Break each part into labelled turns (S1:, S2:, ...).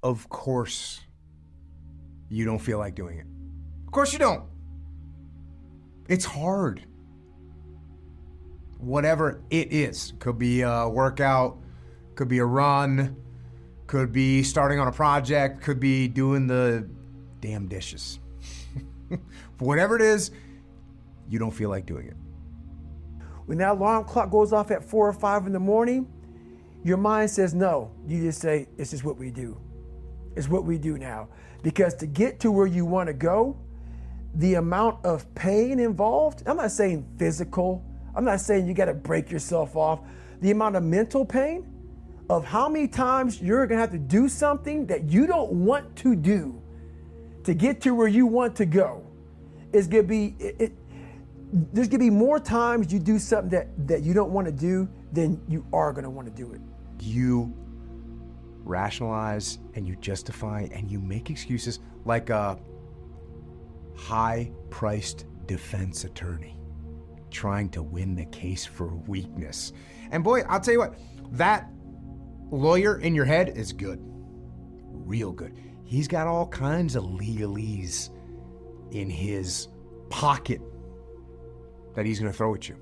S1: of course you don't feel like doing it. Of course you don't. It's hard. Whatever it is. Could be a workout, could be a run, could be starting on a project, could be doing the damn dishes. Whatever it is, you don't feel like doing it.
S2: When that alarm clock goes off at 4 or 5 in the morning, your mind says no. You just say, it's just what we do. It's what we do now. Because to get to where you want to go, the amount of pain involved, I'm not saying physical, I'm not saying you got to break yourself off. The amount of mental pain of how many times you're going to have to do something that you don't want to do to get to where you want to go is going to be, there's going to be more times you do something that you don't want to do than you are going to want to do it.
S1: You rationalize and you justify and you make excuses like a high-priced defense attorney trying to win the case for weakness. And boy, I'll tell you what, that lawyer in your head is good, real good. He's got all kinds of legalese in his pocket that he's gonna throw at you.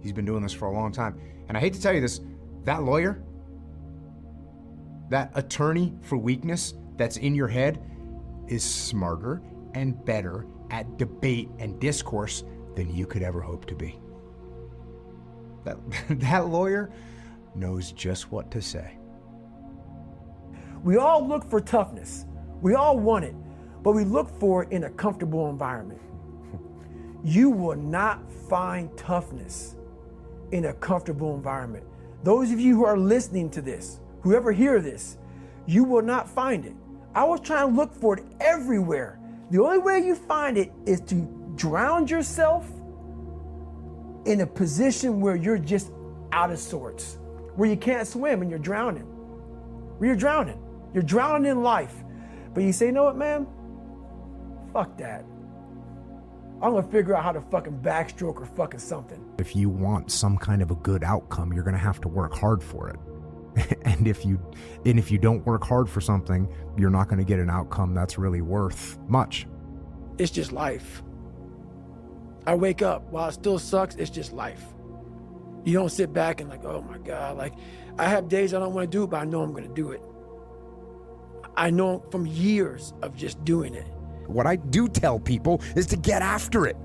S1: He's been doing this for a long time. And I hate to tell you this, that lawyer, that attorney for weakness that's in your head is smarter and better at debate and discourse than you could ever hope to be. That lawyer knows just what to say.
S2: We all look for toughness. We all want it, but we look for it in a comfortable environment. You will not find toughness in a comfortable environment. Those of you who are listening to this, whoever hear this, you will not find it. I was trying to look for it everywhere. The only way you find it is to drown yourself in a position where you're just out of sorts, where you can't swim and you're drowning. Where you're drowning. You're drowning in life. But you say, you know what, man? Fuck that. I'm gonna figure out how to fucking backstroke or fucking something.
S1: If you want some kind of a good outcome, you're gonna have to work hard for it. And if you don't work hard for something, you're not gonna get an outcome that's really worth much.
S2: It's just life. I wake up, while it still sucks, it's just life. You don't sit back and like, oh my God, like I have days I don't wanna do it, but I know I'm gonna do it. I know from years of just doing it.
S1: What I do tell people is to get after it.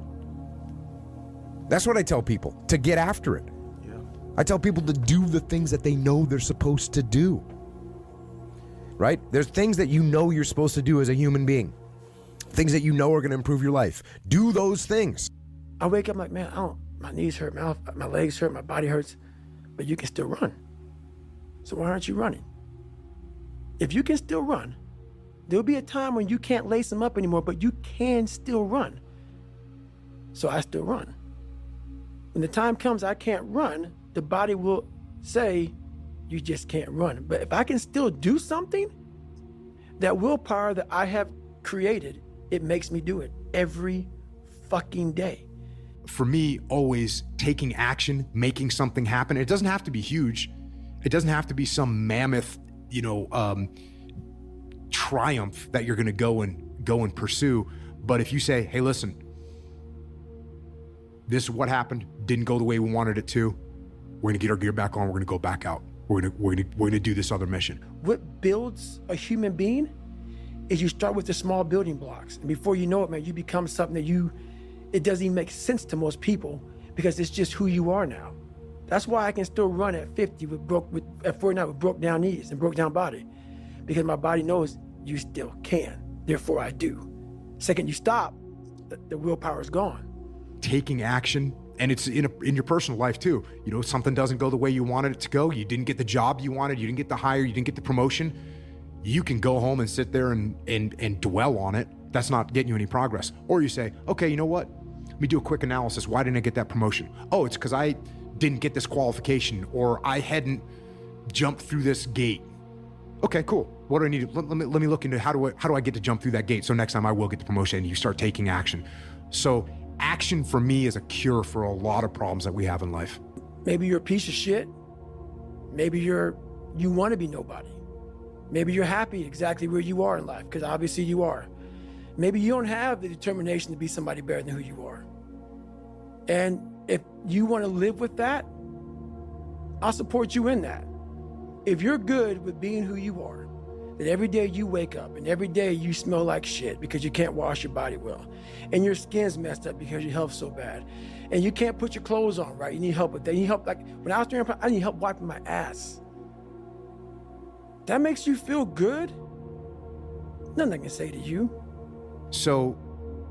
S1: That's what I tell people, to get after it. Yeah. I tell people to do the things that they know they're supposed to do. Right? There's things that you know you're supposed to do as a human being. Things that you know are gonna improve your life. Do those things.
S2: I wake up like, man, my knees hurt, my legs hurt, my body hurts, but you can still run. So why aren't you running? If you can still run, there'll be a time when you can't lace them up anymore, but you can still run. So I still run. When the time comes I can't run, the body will say, you just can't run. But if I can still do something, that willpower that I have created, it makes me do it every fucking day.
S1: For me, always taking action, making something happen. It doesn't have to be huge. It doesn't have to be some mammoth, triumph that you're gonna go and pursue. But if you say, hey, listen, this is what happened, didn't go the way we wanted it to, we're gonna get our gear back on, we're gonna go back out. We're gonna do this other mission.
S2: What builds a human being is you start with the small building blocks. And before you know it, man, you become something that it doesn't even make sense to most people because it's just who you are now. That's why I can still run at 50 at 49 with broke down knees and broke down body, because my body knows you still can, therefore I do. Second you stop, the willpower is gone.
S1: Taking action, and it's in your personal life too. Something doesn't go the way you wanted it to go, you didn't get the job you wanted, you didn't get the hire, you didn't get the promotion. You can go home and sit there and dwell on it. That's not getting you any progress. Or you say, okay, you know what? Let me do a quick analysis. Why didn't I get that promotion? Oh, it's because I didn't get this qualification, or I hadn't jumped through this gate. Okay, cool. What do I need? Let me look into how do I get to jump through that gate so next time I will get the promotion, and you start taking action. So action for me is a cure for a lot of problems that we have in life.
S2: Maybe you're a piece of shit. Maybe you want to be nobody. Maybe you're happy exactly where you are in life, because obviously you are. Maybe you don't have the determination to be somebody better than who you are. And if you want to live with that, I'll support you in that. If you're good with being who you are, that every day you wake up and every day you smell like shit because you can't wash your body well, and your skin's messed up because your health's so bad, and you can't put your clothes on right, you need help with that. You need help, like when I was doing, I need help wiping my ass. That makes you feel good? Nothing I can say to you.
S1: So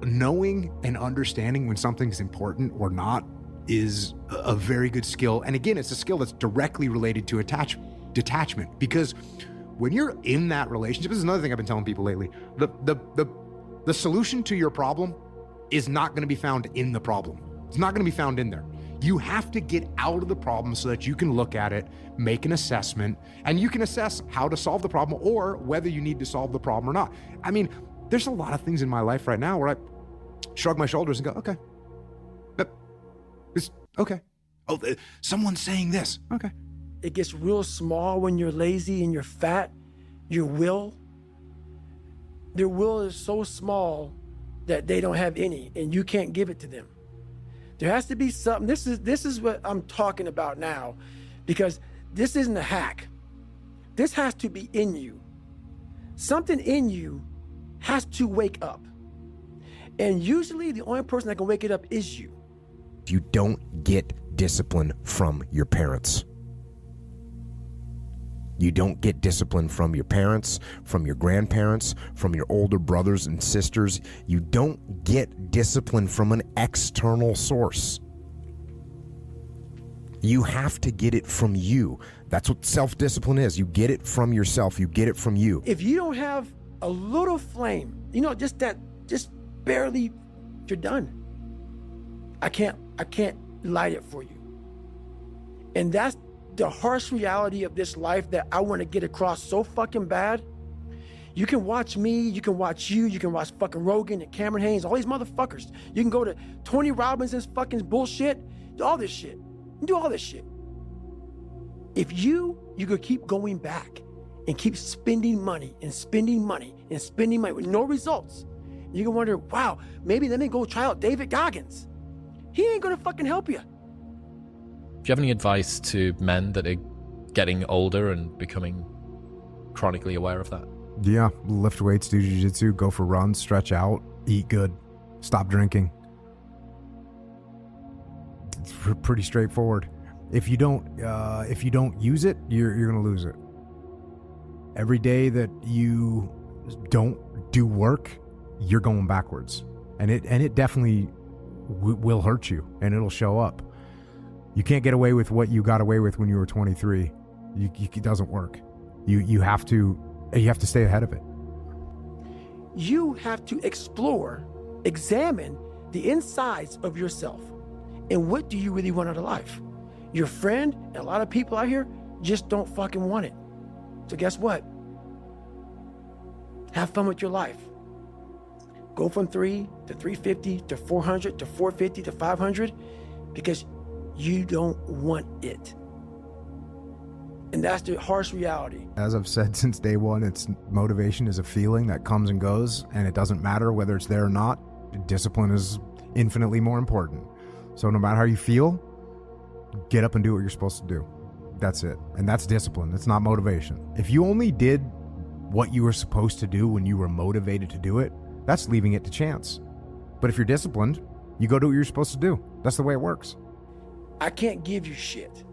S1: knowing and understanding when something's important or not is a very good skill. And again, it's a skill that's directly related to detachment, because when you're in that relationship, this is another thing I've been telling people lately, the solution to your problem is not going to be found in the problem. It's not going to be found in there. You have to get out of the problem so that you can look at it, make an assessment, and you can assess how to solve the problem or whether you need to solve the problem or not. I mean, there's a lot of things in my life right now where I shrug my shoulders and go, okay, it's okay. Oh, someone's saying this. Okay.
S2: It gets real small when you're lazy and you're fat. Their will is so small that they don't have any, and you can't give it to them. There has to be something. This is what I'm talking about now, because this isn't a hack. This has to be in you. Something in you has to wake up. And usually the only person that can wake it up is you.
S3: You don't get discipline from your parents. You don't get discipline from your parents, from your grandparents, from your older brothers and sisters. You don't get discipline from an external source. You have to get it from you. That's what self-discipline is. You get it from yourself. You get it from you.
S2: If you don't have a little flame, just barely, you're done. I can't light it for you. And that's the harsh reality of this life that I want to get across so fucking bad. You can watch me, you can watch you can watch fucking Rogan and Cameron Haynes, all these motherfuckers. You can go to Tony Robbins's fucking bullshit, do all this shit. You do all this shit. If you could keep going back and keep spending money and spending money and spending money with no results, you can wonder, wow, maybe let me go try out David Goggins. He ain't gonna fucking help you.
S4: Do you have any advice to men that are getting older and becoming chronically aware of that?
S1: Yeah, lift weights, do jiu-jitsu, go for runs, stretch out, eat good, stop drinking. It's pretty straightforward. If you don't use it, you're gonna lose it. Every day that you don't do work, you're going backwards, and it definitely will hurt you, and it'll show up. You can't get away with what you got away with when you were 23. It doesn't work. You have to stay ahead of it.
S2: You have to explore, examine the insides of yourself, and what do you really want out of life? Your friend and a lot of people out here just don't fucking want it. So guess what? Have fun with your life. Go from 3 to 350 to 400 to 450 to 500, because you don't want it. And that's the harsh reality.
S1: As I've said since day one, motivation is a feeling that comes and goes, and it doesn't matter whether it's there or not. Discipline is infinitely more important. So no matter how you feel, get up and do what you're supposed to do. That's it. And that's discipline. It's not motivation. If you only did what you were supposed to do when you were motivated to do it, that's leaving it to chance. But if you're disciplined, you go do what you're supposed to do. That's the way it works.
S2: I can't give you shit.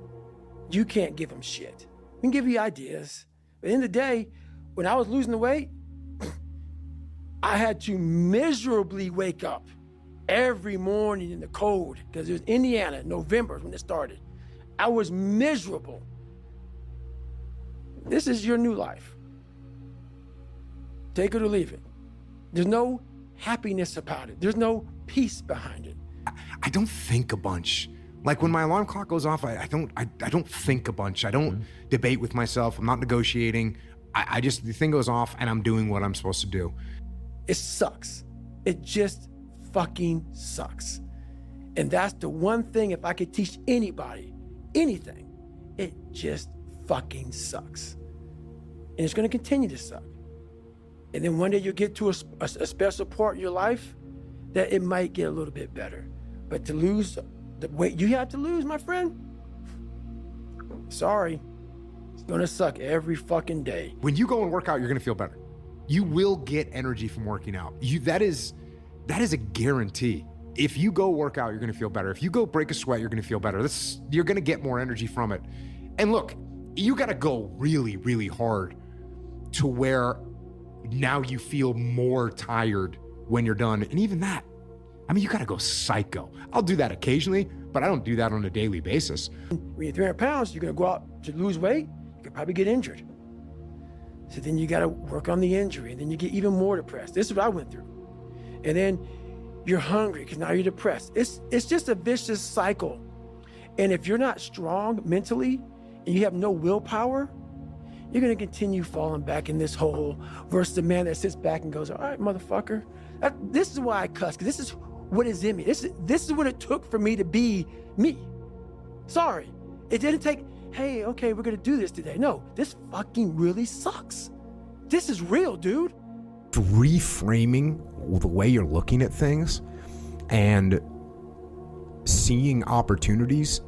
S2: You can't give them shit. We can give you ideas. But at the end of the day, when I was losing the weight, I had to miserably wake up every morning in the cold, because it was Indiana, November when it started. I was miserable. This is your new life. Take it or leave it. There's no happiness about it. There's no peace behind it.
S1: I don't think a bunch. Like when my alarm clock goes off, I don't think a bunch. I don't debate with myself. I'm not negotiating. I just, the thing goes off and I'm doing what I'm supposed to do.
S2: It sucks. It just fucking sucks. And that's the one thing, if I could teach anybody anything, it just fucking sucks. and it's going to continue to suck. And then one day you'll get to a special part in your life that it might get a little bit better. But to lose the weight you have to lose, my friend, sorry, it's going to suck every fucking day.
S1: When you go and work out, you're going to feel better. You will get energy from working out. That is a guarantee. If you go work out, you're going to feel better. If you go break a sweat, you're going to feel better. You're going to get more energy from it. And look, you got to go really, really hard to where now you feel more tired when you're done. And even that, I mean, you got to go psycho. I'll do that occasionally, but I don't do that on a daily basis.
S2: When you're 300 pounds, you're going to go out to lose weight, you could probably get injured. So then you got to work on the injury, and then you get even more depressed. This is what I went through. And then you're hungry because now you're depressed. It's just a vicious cycle. And if you're not strong mentally and you have no willpower, you're going to continue falling back in this hole versus the man that sits back and goes, all right, motherfucker. This is why I cuss, because this is what is in me. This is what it took for me to be me. Sorry. It didn't take, hey, okay, we're going to do this today. No, this fucking really sucks. This is real, dude.
S3: Reframing the way you're looking at things and seeing opportunities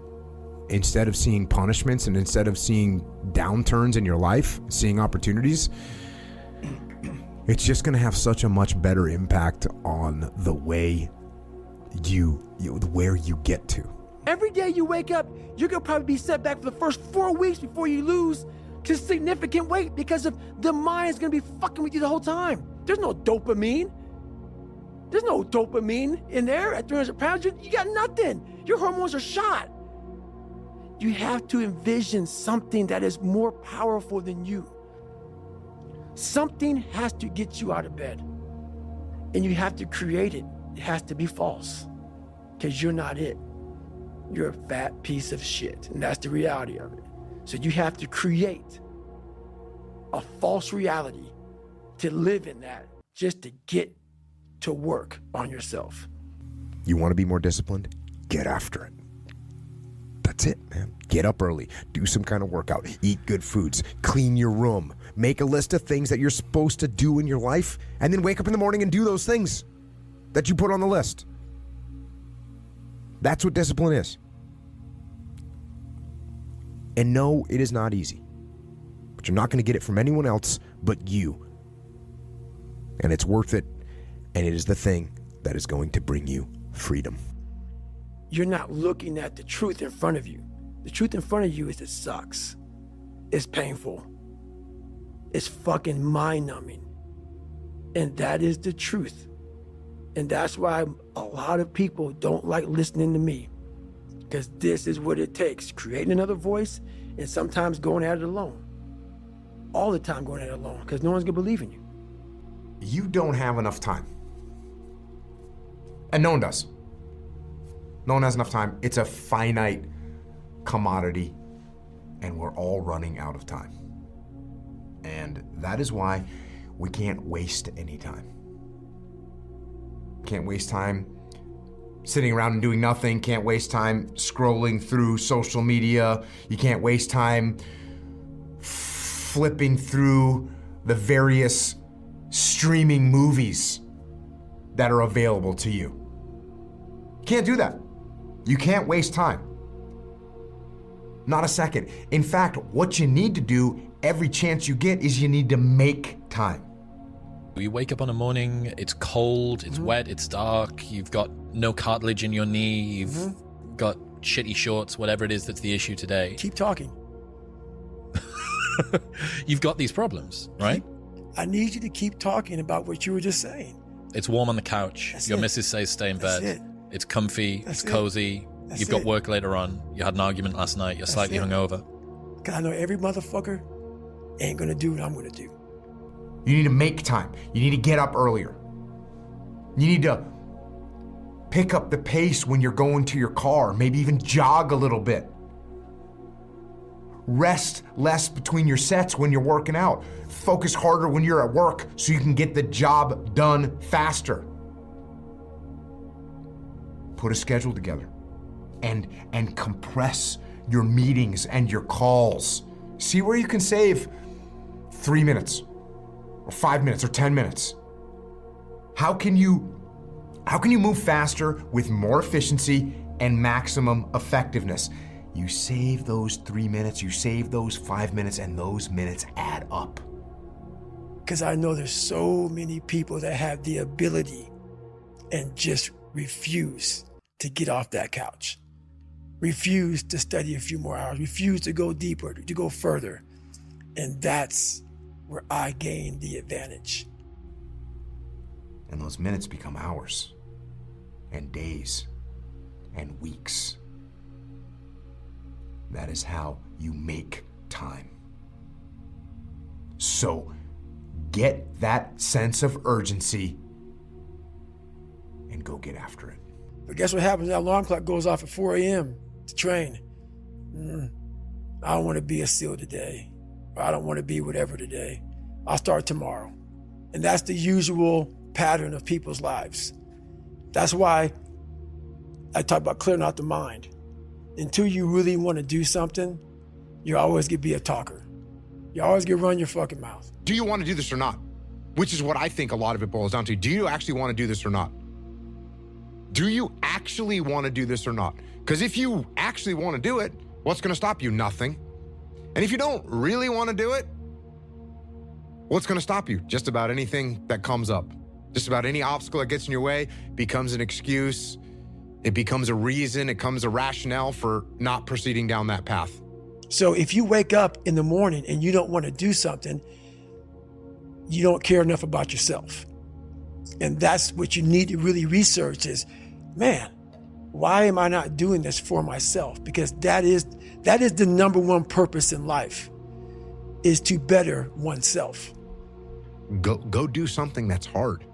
S3: instead of seeing punishments, and instead of seeing downturns in your life, seeing opportunities, it's just going to have such a much better impact on the way where you get to.
S2: Every day you wake up, you're going to probably be set back for the first 4 weeks before you lose to significant weight because of the mind is going to be fucking with you the whole time. There's no dopamine. There's no dopamine in there at 300 pounds. You got nothing. Your hormones are shot. You have to envision something that is more powerful than you. Something has to get you out of bed. And you have to create it. It has to be false. Because you're not it. You're a fat piece of shit. And that's the reality of it. So you have to create a false reality to live in that, just to get to work on yourself.
S3: You want to be more disciplined? Get after it. That's it, man. Get up early, do some kind of workout, eat good foods, clean your room, make a list of things that you're supposed to do in your life, and then wake up in the morning and do those things that you put on the list. That's what discipline is. And no, it is not easy. But you're not going to get it from anyone else but you. And it's worth it. And it is the thing that is going to bring you freedom.
S2: You're not looking at the truth in front of you. The truth in front of you is it sucks. It's painful. It's fucking mind-numbing. And that is the truth. And that's why a lot of people don't like listening to me. Because this is what it takes. Creating another voice and sometimes going at it alone. All the time going at it alone because no one's going to believe in you.
S1: You don't have enough time. And no one does. No one has enough time. It's a finite commodity, and we're all running out of time. And that is why we can't waste any time. Can't waste time sitting around and doing nothing. Can't waste time scrolling through social media. You can't waste time flipping through the various streaming movies that are available to you. You can't do that. You can't waste time. Not a second. In fact, what you need to do every chance you get is you need to make time.
S4: You wake up on a morning, it's cold, it's wet, it's dark, you've got no cartilage in your knee, you've got shitty shorts, whatever it is that's the issue today.
S2: Keep talking.
S4: You've got these problems, right?
S2: I need you to keep talking about what you were just saying.
S4: It's warm on the couch.
S2: That's
S4: Your
S2: it.
S4: missus says stay in
S2: That's
S4: bed.
S2: it.
S4: It's comfy,
S2: That's
S4: it's
S2: it.
S4: cozy.
S2: That's
S4: You've got
S2: it.
S4: work later on. You had an argument last night. You're slightly
S2: it.
S4: hungover.
S2: Because I know every motherfucker ain't going to do what I'm going to do.
S1: You need to make time. You need to get up earlier. You need to pick up the pace when you're going to your car, maybe even jog a little bit. Rest less between your sets when you're working out. Focus harder when you're at work so you can get the job done faster. Put a schedule together and compress your meetings and your calls. See where you can save 3 minutes or 5 minutes or 10 minutes? How can you move faster with more efficiency and maximum effectiveness? You save those 3 minutes, you save those 5 minutes, and those minutes add up.
S2: Because I know there's so many people that have the ability and just refuse to get off that couch, refuse to study a few more hours, refuse to go deeper, to go further. And that's where I gain the advantage.
S1: And those minutes become hours and days and weeks. That is how you make time. So get that sense of urgency and go get after it.
S2: But guess what happens? That alarm clock goes off at 4 a.m. to train. I don't want to be a SEAL today. Or I don't want to be whatever today. I'll start tomorrow. And that's the usual pattern of people's lives. That's why I talk about clearing out the mind. Until you really want to do something, you're always going to be a talker. You're always going to run your fucking mouth.
S1: Do you want to do this or not? Which is what I think a lot of it boils down to. Do you actually want to do this or not? Do you actually want to do this or not? Because if you actually want to do it, what's going to stop you? Nothing. And if you don't really want to do it, what's going to stop you? Just about anything that comes up. Just about any obstacle that gets in your way becomes an excuse. It becomes a reason. It becomes a rationale for not proceeding down that path.
S2: So if you wake up in the morning and you don't want to do something, you don't care enough about yourself. And that's what you need to really research is, man, why am I not doing this for myself? Because that is the number one purpose in life, is to better oneself.
S1: Go do something that's hard.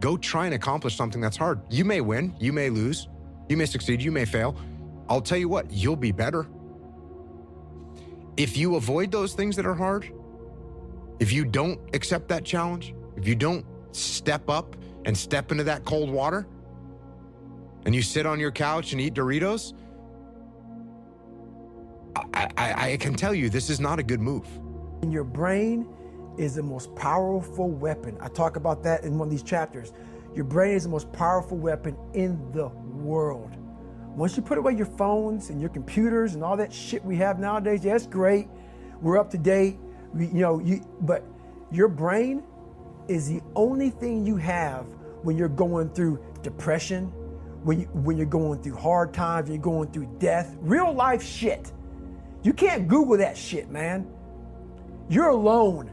S1: Go try and accomplish something that's hard. You may win, you may lose, you may succeed, you may fail. I'll tell you what, you'll be better. If you avoid those things that are hard, if you don't accept that challenge, if you don't step up and step into that cold water, and you sit on your couch and eat Doritos, I can tell you this is not a good move.
S2: And your brain is the most powerful weapon. I talk about that in one of these chapters. Your brain is the most powerful weapon in the world. Once you put away your phones and your computers and all that shit we have nowadays, yeah, it's great. We're up to date. But your brain is the only thing you have when you're going through depression, when you're going through hard times, when you're going through death, real life shit. You can't Google that shit, man. You're alone.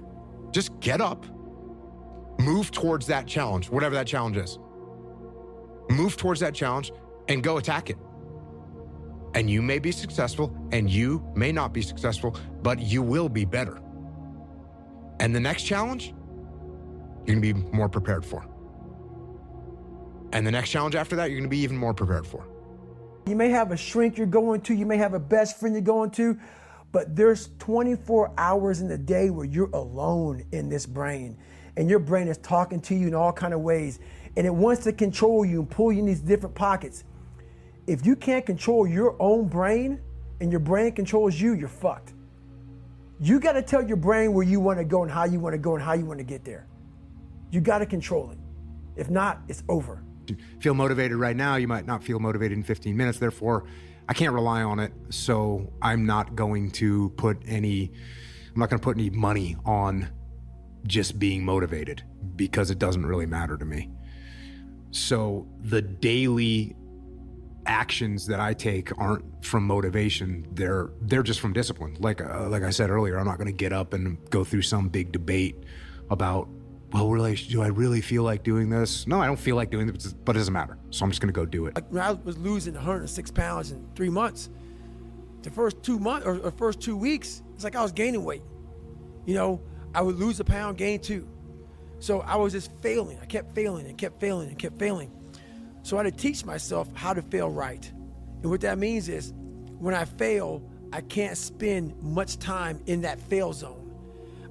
S1: Just get up, move towards that challenge, whatever that challenge is. Move towards that challenge and go attack it. And you may be successful and you may not be successful, but you will be better. And the next challenge, you're gonna be more prepared for. And the next challenge after that, you're gonna be even more prepared for.
S2: You may have a shrink you're going to, you may have a best friend you're going to, but there's 24 hours in the day where you're alone in this brain. And your brain is talking to you in all kinds of ways. And it wants to control you and pull you in these different pockets. If you can't control your own brain and your brain controls you, you're fucked. You got to tell your brain where you want to go and how you want to go and how you want to get there. You got to control it. If not, it's over.
S1: Feel motivated right now, you might not feel motivated in 15 minutes. Therefore, I can't rely on it. So I'm not going to put any money on just being motivated because it doesn't really matter to me. So the daily actions that I take aren't from motivation. They're just from discipline. Like I said earlier, I'm not going to get up and go through some big debate about, well, really, do I really feel like doing this? No, I don't feel like doing this, but it doesn't matter. So I'm just going to go do it.
S2: When I was losing 106 pounds in 3 months, the first 2 months or first 2 weeks, it's like I was gaining weight. I would lose a pound, gain 2. So I was just failing. I kept failing and kept failing and kept failing. So I had to teach myself how to fail right. And what that means is when I fail, I can't spend much time in that fail zone.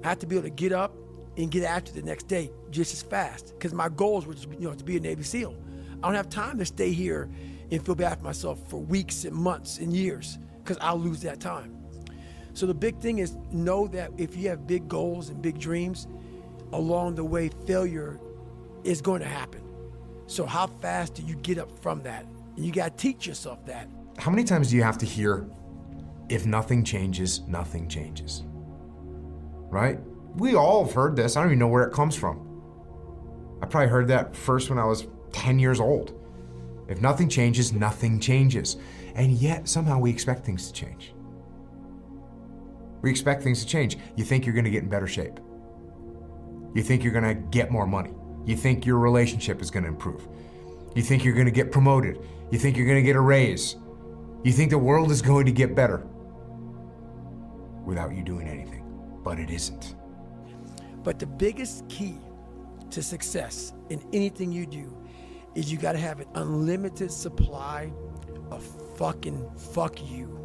S2: I have to be able to get up and get after the next day just as fast. Because my goals were just, to be a Navy SEAL. I don't have time to stay here and feel bad for myself for weeks and months and years because I'll lose that time. So the big thing is know that if you have big goals and big dreams, along the way, failure is going to happen. So how fast do you get up from that? And you got to teach yourself that.
S3: How many times do you have to hear, if nothing changes, nothing changes? Right? We all have heard this. I don't even know where it comes from. I probably heard that first when I was 10 years old. If nothing changes, nothing changes. And yet somehow we expect things to change. We expect things to change. You think you're going to get in better shape. You think you're going to get more money. You think your relationship is going to improve. You think you're going to get promoted. You think you're going to get a raise. You think the world is going to get better without you doing anything, but it isn't.
S2: But the biggest key to success in anything you do is you got to have an unlimited supply of fucking fuck you.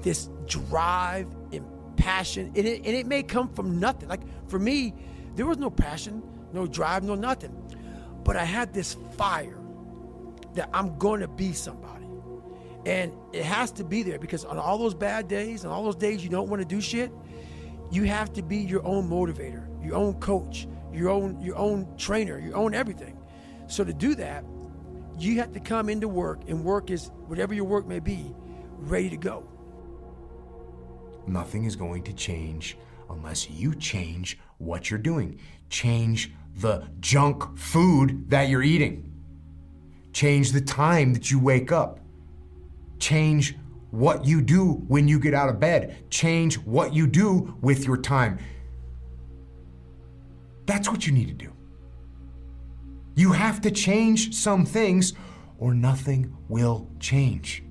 S2: This drive and passion, and it may come from nothing. Like for me, there was no passion, no drive, no nothing. But I had this fire that I'm going to be somebody. And it has to be there because on all those bad days and all those days you don't want to do shit, you have to be your own motivator, your own coach, your own trainer, your own everything. So to do that, you have to come into work, and work is whatever your work may be, ready to go.
S3: Nothing is going to change unless you change what you're doing. Change the junk food that you're eating. Change the time that you wake up. Change what you do when you get out of bed. Change what you do with your time. That's what you need to do. You have to change some things or nothing will change.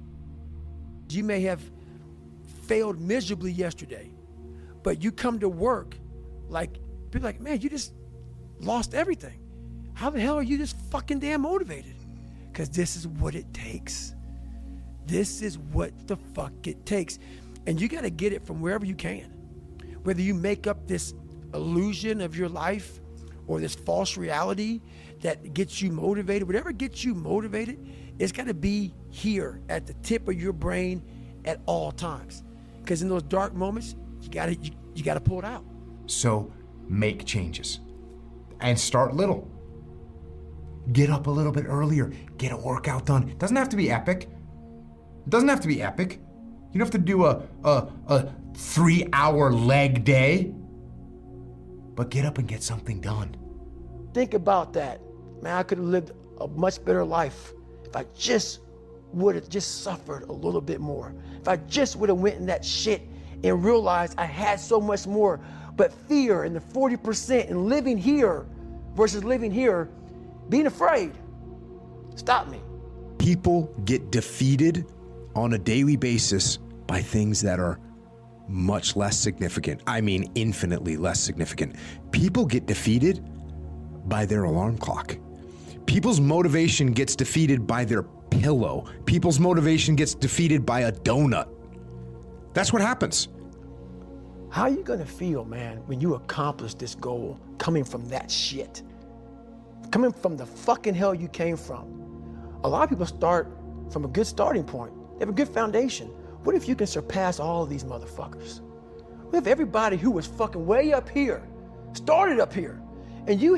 S2: You may have failed miserably yesterday, but you come to work like, people like, man, you just lost everything. How the hell are you this fucking damn motivated? Because this is what it takes. This is what the fuck it takes. And you got to get it from wherever you can. Whether you make up this illusion of your life or this false reality that gets you motivated, whatever gets you motivated, it's got to be here at the tip of your brain at all times. Because in those dark moments, you got to pull it out.
S3: So make changes and start little. Get up a little bit earlier. Get a workout done. It doesn't have to be epic. It doesn't have to be epic. You don't have to do a 3-hour leg day. But get up and get something done.
S2: Think about that. Man, I could have lived a much better life if I just would have just suffered a little bit more. If I just would have went in that shit and realized I had so much more. But fear and the 40% and living here versus living here, being afraid, stop me.
S3: People get defeated on a daily basis by things that are much less significant. I mean, infinitely less significant. People get defeated by their alarm clock. People's motivation gets defeated by their pillow. People's motivation gets defeated by a donut. That's what happens.
S2: How are you gonna feel, man, when you accomplish this goal coming from that shit? Coming from the fucking hell you came from. A lot of people start from a good starting point. They have a good foundation. What if you can surpass all of these motherfuckers? What if everybody who was fucking way up here started up here, and you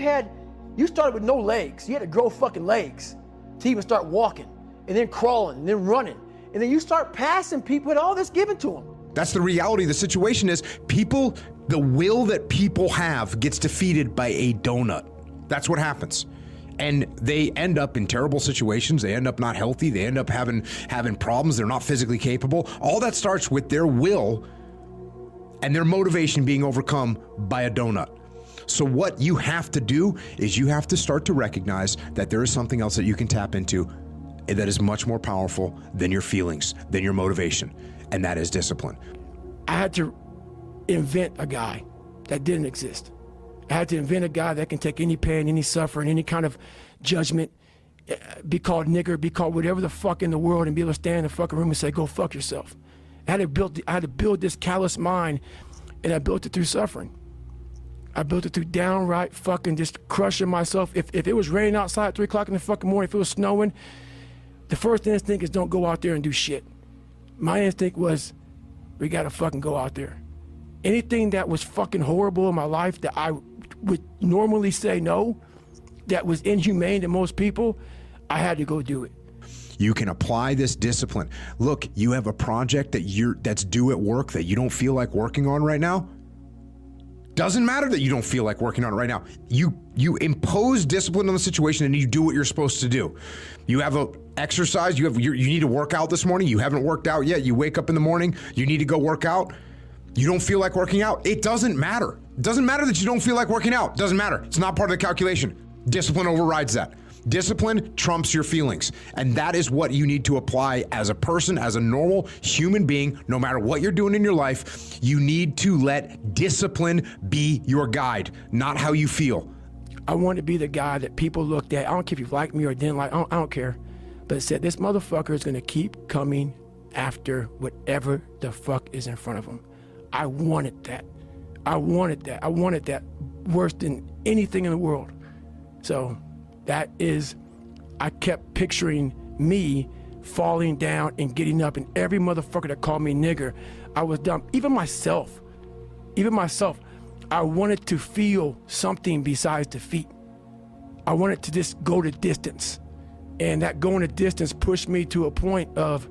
S2: started with no legs. You had to grow fucking legs to even start walking, and then crawling, and then running. And then you start passing people and all this given to them.
S3: That's the reality. The situation is people, the will that people have gets defeated by a donut. That's what happens. And they end up in terrible situations. They end up not healthy. They end up having problems. They're not physically capable. All that starts with their will and their motivation being overcome by a donut. So what you have to do is you have to start to recognize that there is something else that you can tap into that is much more powerful than your feelings, than your motivation, and that is discipline.
S2: I had to invent a guy that didn't exist. I had to invent a guy that can take any pain, any suffering, any kind of judgment, be called nigger, be called whatever the fuck in the world, and be able to stand in the fucking room and say, go fuck yourself. I had to build this callous mind, and I built it through suffering. I built it through downright fucking just crushing myself. If it was raining outside at 3 o'clock in the fucking morning, if it was snowing, the first instinct is don't go out there and do shit. My instinct was we got to fucking go out there. Anything that was fucking horrible in my life that I would normally say no, that was inhumane to most people, I had to go do it.
S3: You can apply this discipline. Look, you have a project that's due at work that you don't feel like working on right now. Doesn't matter that you don't feel like working on it right now. You impose discipline on the situation and you do what you're supposed to do. You have a exercise, you need to work out this morning. You haven't worked out yet. You wake up in the morning, you need to go work out. You don't feel like working out. It doesn't matter. It doesn't matter that you don't feel like working out. It doesn't matter. It's not part of the calculation. Discipline overrides that. Discipline trumps your feelings. And that is what you need to apply as a person, as a normal human being, no matter what you're doing in your life. You need to let discipline be your guide, not how you feel.
S2: I want to be the guy that people looked at. I don't care if you like me or didn't like, I don't care. But it said, this motherfucker is going to keep coming after whatever the fuck is in front of him. I wanted that. I wanted that worse than anything in the world. So that is, I kept picturing me falling down and getting up, and every motherfucker that called me nigger, I was dumb. Even myself, I wanted to feel something besides defeat. I wanted to just go the distance. And that going the distance pushed me to a point of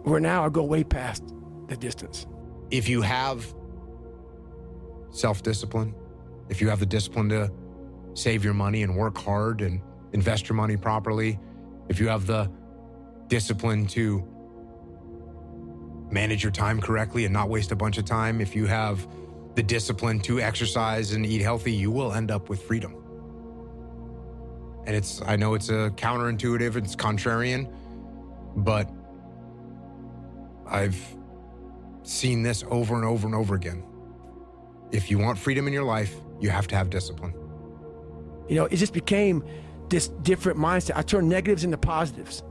S2: where now I go way past the distance.
S3: If you have self-discipline, if you have the discipline to save your money and work hard and invest your money properly, if you have the discipline to manage your time correctly and not waste a bunch of time, if you have the discipline to exercise and eat healthy, you will end up with freedom. And I know it's a counterintuitive, it's contrarian, but I've seen this over and over and over again. If you want freedom in your life, you have to have discipline.
S2: You know, it just became this different mindset. I turned negatives into positives.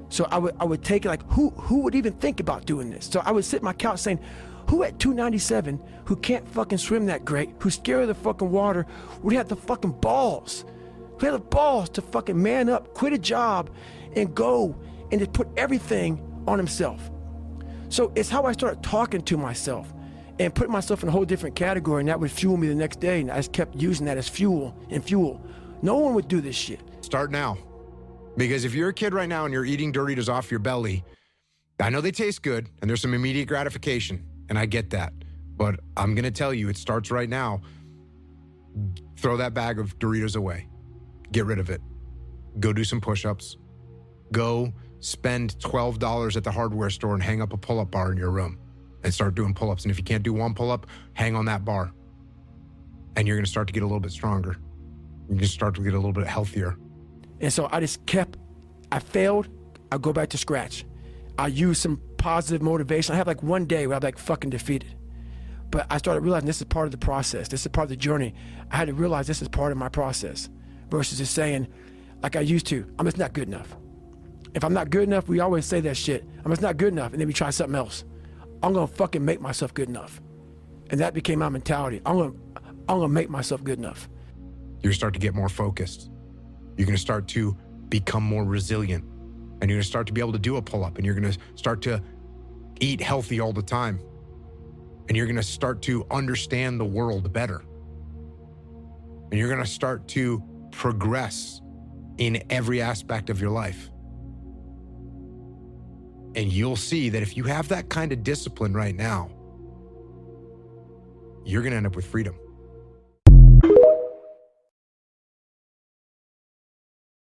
S2: So I would take it like, who would even think about doing this? So I would sit on my couch saying, who at 297, who can't fucking swim that great, who's scared of the fucking water, would have the fucking balls? Who had the balls to fucking man up, quit a job, and go and just put everything on himself? So it's how I started talking to myself and putting myself in a whole different category, and that would fuel me the next day, and I just kept using that as fuel. No one would do this shit.
S3: Start now. Because if you're a kid right now and you're eating Doritos off your belly, I know they taste good and there's some immediate gratification, and I get that. But I'm going to tell you, it starts right now. Throw that bag of Doritos away. Get rid of it. Go do some push-ups. Go spend $12 at the hardware store and hang up a pull-up bar in your room and start doing pull-ups. And if you can't do one pull-up, hang on that bar. And you're going to start to get a little bit stronger. You're going to start to get a little bit healthier.
S2: And so I failed, I go back to scratch. I use some positive motivation. I have like one day where I'm like fucking defeated. But I started realizing this is part of the process. This is part of the journey. I had to realize this is part of my process versus just saying, like I used to, I'm just not good enough. If I'm not good enough, we always say that shit. I'm just not good enough, and then we try something else. I'm gonna fucking make myself good enough. And that became my mentality. I'm gonna make myself good enough.
S3: You're gonna start to get more focused. You're gonna start to become more resilient. And you're gonna start to be able to do a pull-up, and you're gonna start to eat healthy all the time. And you're gonna start to understand the world better. And you're gonna start to progress in every aspect of your life. And you'll see that if you have that kind of discipline right now, you're gonna end up with freedom.